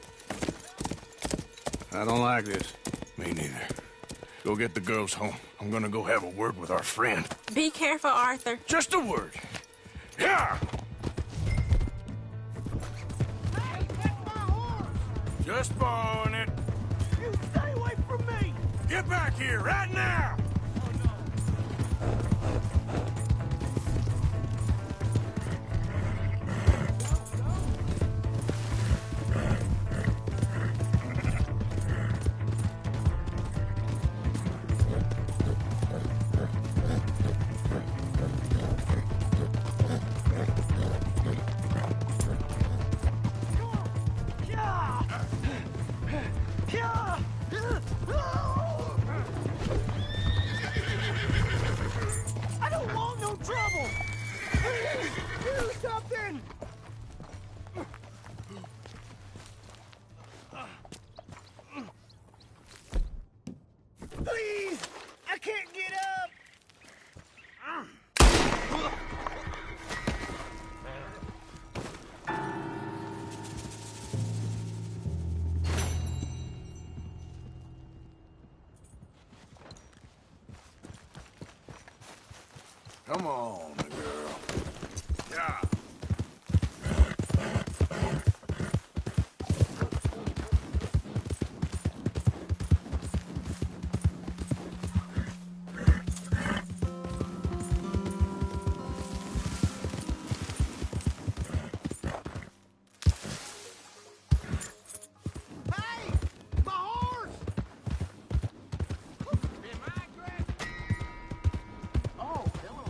I don't like this. Me neither. Go get the girls home. I'm gonna go have a word with our friend. Be careful, Arthur. Just a word. Yeah! Just borrowing it. You stay away from me! Get back here right now! I don't want no trouble! Please, do something! Please! I can't get up! Come on, girl. Yeah. Hey! My horse! Oh, hello.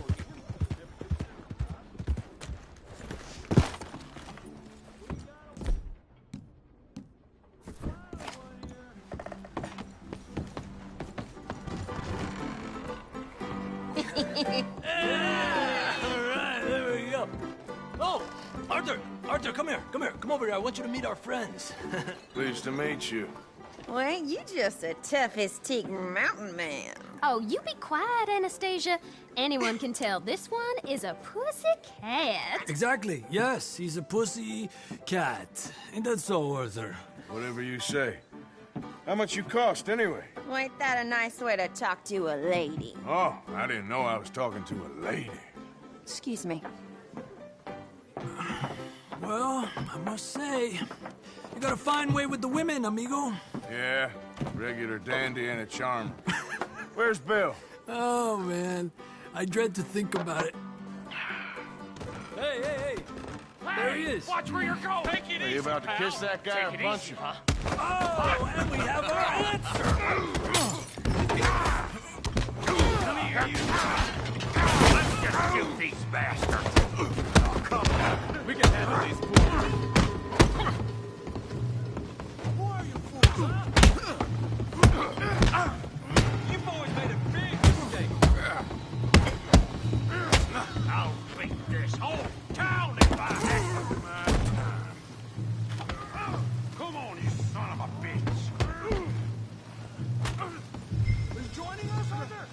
All right, there we go. Oh, Arthur, come here, come over here. I want you to meet our friends. Pleased to meet you. Well, ain't you just a toughest teak mountain man? Oh, you be quiet, Anastasia. Anyone can tell this one is a pussy cat. Exactly. Yes, he's a pussy cat. Ain't that so, Arthur? Whatever you say. How much you cost, anyway? Well, ain't that a nice way to talk to a lady? Oh, I didn't know I was talking to a lady. Excuse me. Well, I must say, you got a fine way with the women, amigo. Yeah, regular dandy and a charmer. Where's Bill? Oh, man. I dread to think about it. There he is. Watch where you're going. Take it Are you about to kiss that guy or punch him? Oh, and we have our answer. Come here, you. Let's just shoot these bastards. Oh, come on. We can handle these fools. Who are you fools, huh? You boys made a big mistake. I'll beat this whole town if I have to. Come on, you son of a bitch. Who's joining us, Arthur?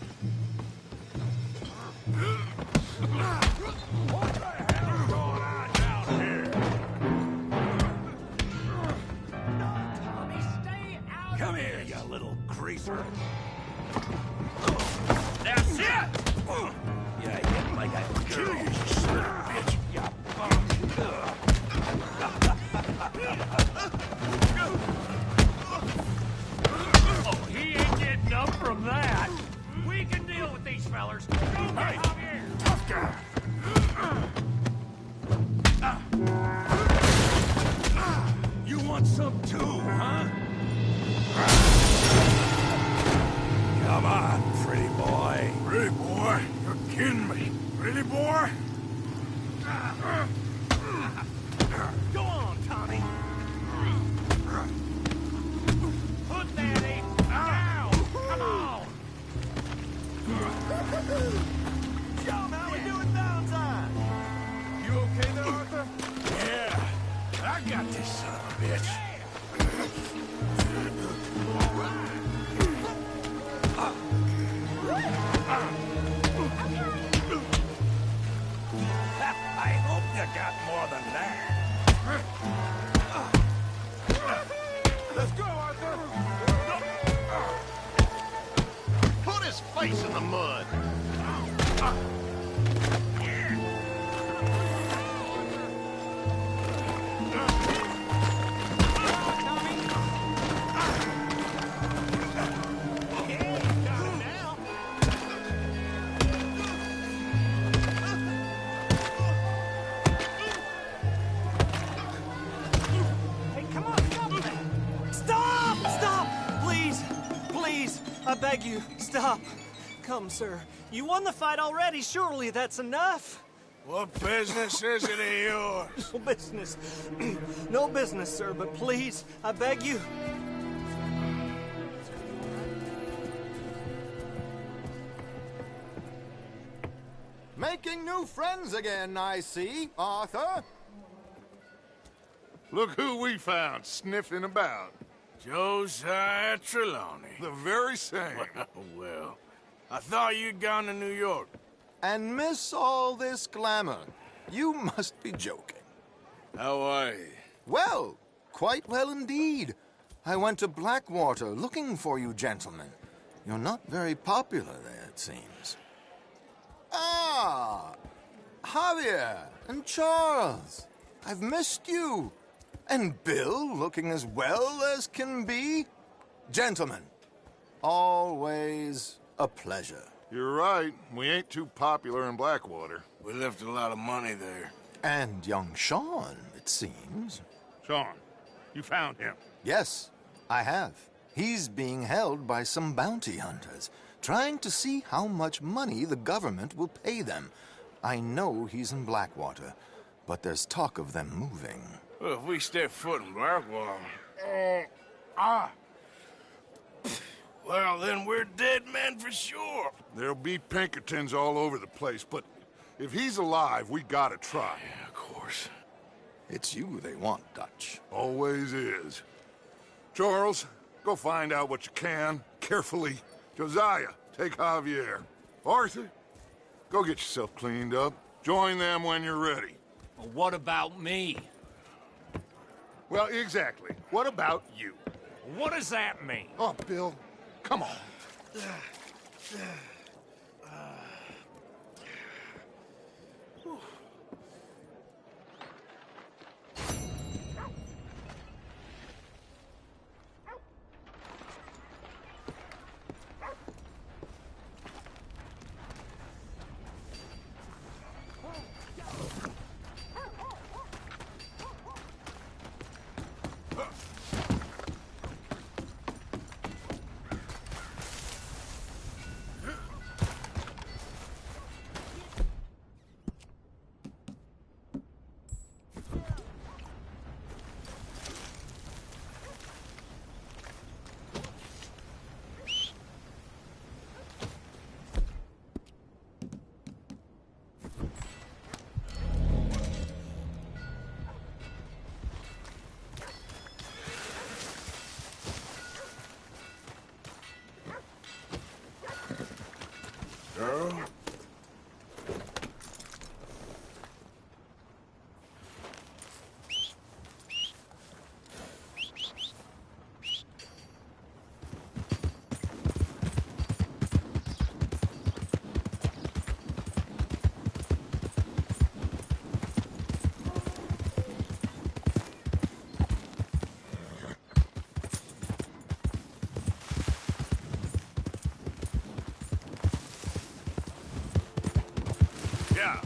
What the hell's going on down here? Tommy, stay out. Come here, you little greaser. That's it! You hit like a girl, you son of a bitch. You bum. Oh, he ain't getting up from that. We can deal with these fellers. Go get Javier. Tough guy. You want some too, huh? Come on, pretty boy. Pretty boy? You're kidding me. Pretty boy? Go on, Tommy. Put that ape down. Come on. Show 'em how we do it Valentine. You okay there, Arthur? Yeah. I got this son of a bitch. I hope you got more than that. Let's go, Arthur. Put his face in the mud. Stop! Stop! Please! Please! I beg you, stop. Come, sir. You won the fight already. Surely that's enough. What business is it of yours? No business. No business, sir, but please, I beg you. Making new friends again, I see, Arthur. Look who we found sniffing about. Josiah Trelawney. The very same. Well, I thought you'd gone to New York. And miss all this glamour. You must be joking. How are you? Well, quite well indeed. I went to Blackwater looking for you gentlemen. You're not very popular there, it seems. Ah, Javier and Charles. I've missed you. And Bill looking as well as can be. Gentlemen, always a pleasure. You're right. We ain't too popular in Blackwater. We left a lot of money there. And young Sean, it seems. Sean, you found him. Yes, I have. He's being held by some bounty hunters, trying to see how much money the government will pay them. I know he's in Blackwater, but there's talk of them moving. Well, if we step foot in Blackwater... Well, then we're dead men for sure. There'll be Pinkertons all over the place, but if he's alive, we gotta try. Yeah, of course. It's you they want, Dutch. Always is. Charles, go find out what you can, carefully. Josiah, take Javier. Arthur, go get yourself cleaned up. Join them when you're ready. Well, what about me? Well, exactly. What about you? What does that mean? Oh, Bill, come on. Yeah.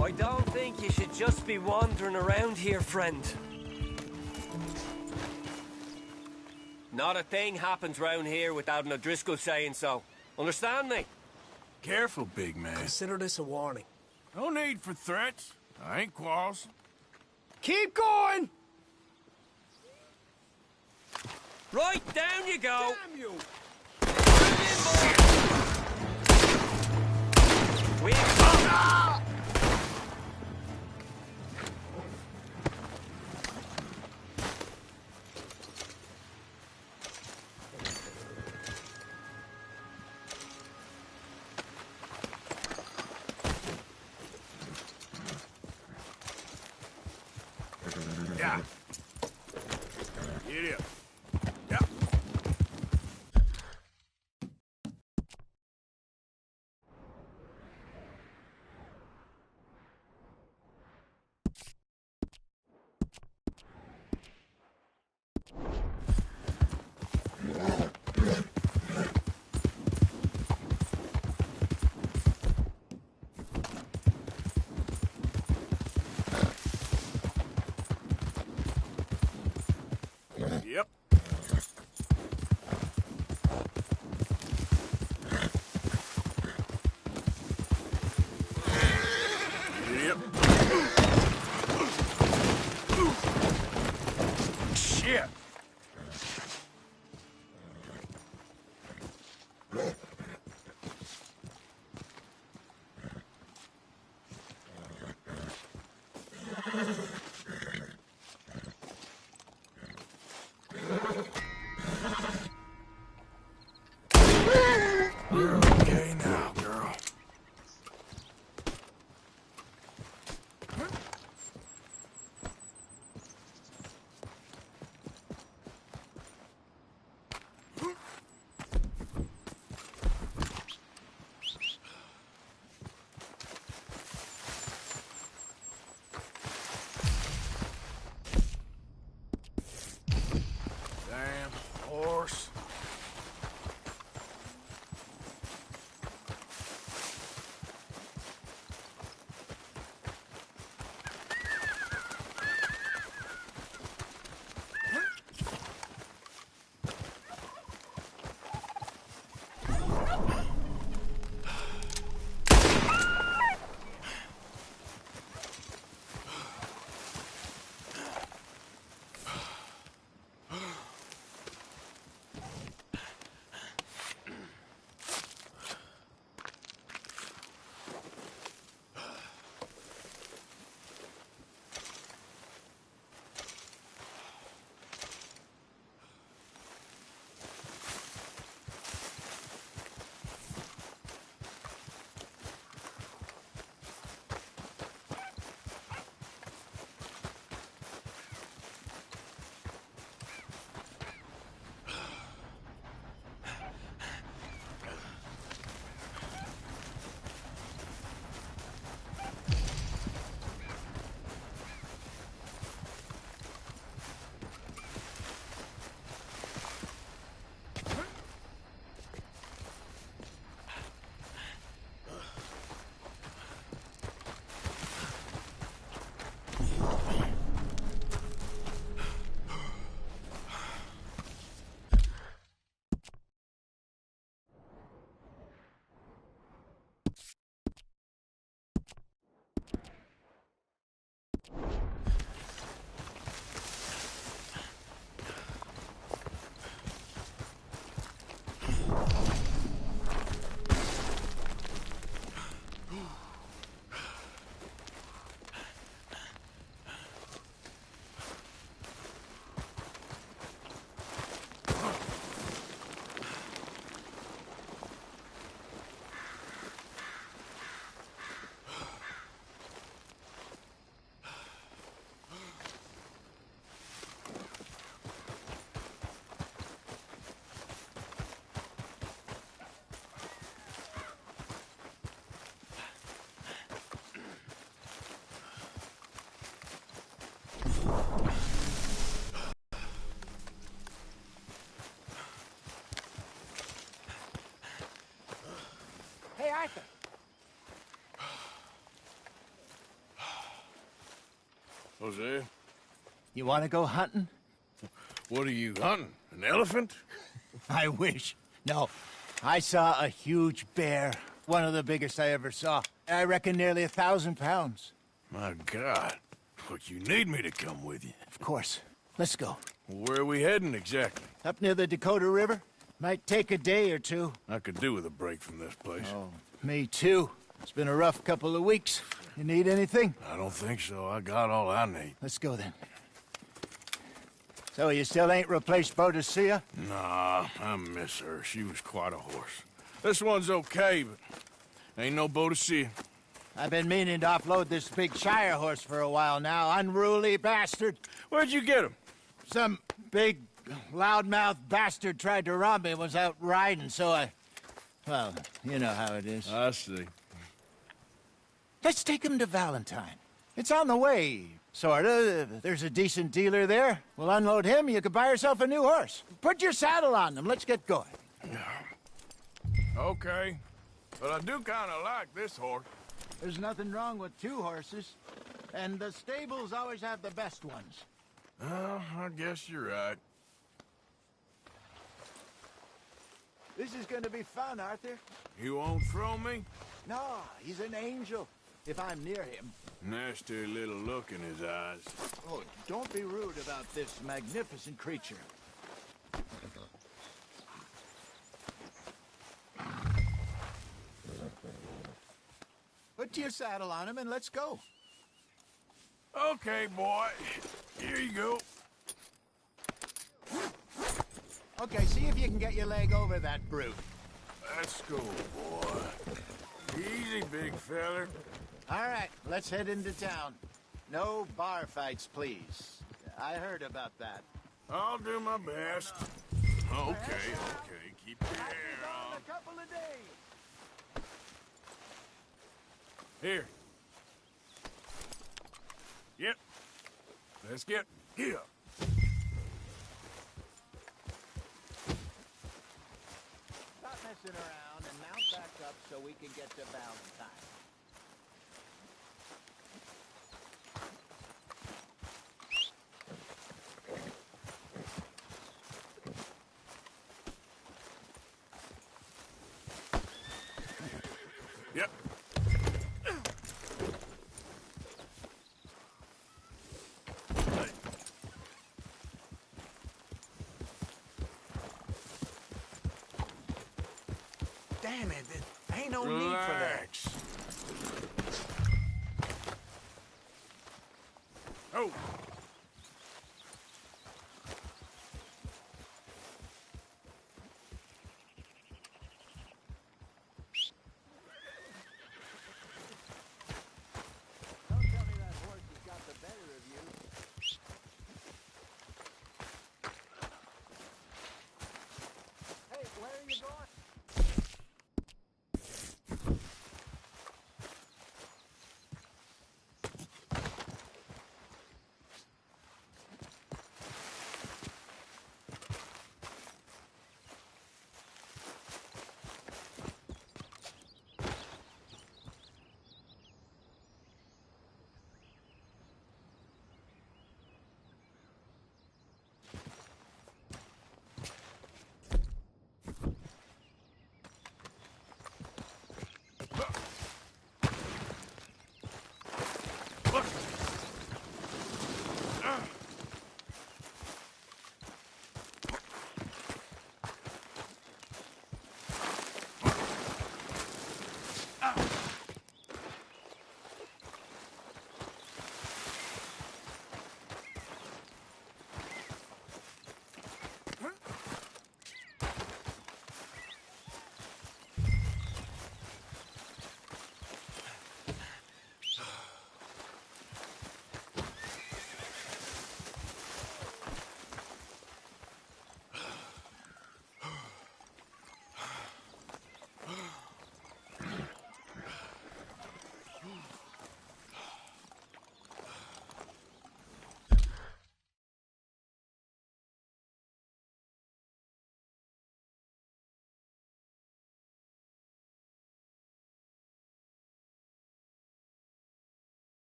I don't think you should just be wandering around here, friend. Not a thing happens round here without an O'Driscoll saying so. Understand me? Careful, big man. Consider this a warning. No need for threats. I ain't quarrelsome. Keep going! Right, down you go! Damn you! Yeah. Idiot. Yeah. Yep. Yep. Shit. You're okay now, girl. Damn horse. Arthur. Hosea, You want to go hunting? what are you hunting? An elephant? I wish. No. I saw a huge bear. One of the biggest I ever saw. I reckon nearly 1,000 pounds. My God. But you need me to come with you. Of course. Let's go. Where are we heading exactly? Up near the Dakota River. Might take a day or two. I could do with a break from this place. Oh, me too. It's been a rough couple of weeks. You need anything? I don't think so. I got all I need. Let's go then. So you still ain't replaced Boadicea? Nah, I miss her. She was quite a horse. This one's okay, but ain't no Boadicea. I've been meaning to offload this big Shire horse for a while now. Unruly bastard. Where'd you get him? Some big, loudmouth bastard tried to rob me and was out riding, so I... Well, you know how it is. I see. Let's take him to Valentine. It's on the way, sorta. There's a decent dealer there. We'll unload him, you could buy yourself a new horse. Put your saddle on them, let's get going. Okay. But I do kind of like this horse. There's nothing wrong with two horses. And the stables always have the best ones. Oh, I guess you're right. This is gonna be fun, Arthur. You won't throw me? No, he's an angel. If I'm near him. Nasty little look in his eyes. Oh, don't be rude about this magnificent creature. Put your saddle on him and let's go. Okay, boy. Here you go. Okay, see if you can get your leg over that brute. Let's go, boy. Easy, big feller. All right, let's head into town. No bar fights, please. I heard about that. I'll do my best. Okay. Keep your hair on. A couple of days. Here. Yep. Let's get here. Stop messing around and mount back up so we can get to Valentine. Yep. Damn it, there ain't no need for that. Oh.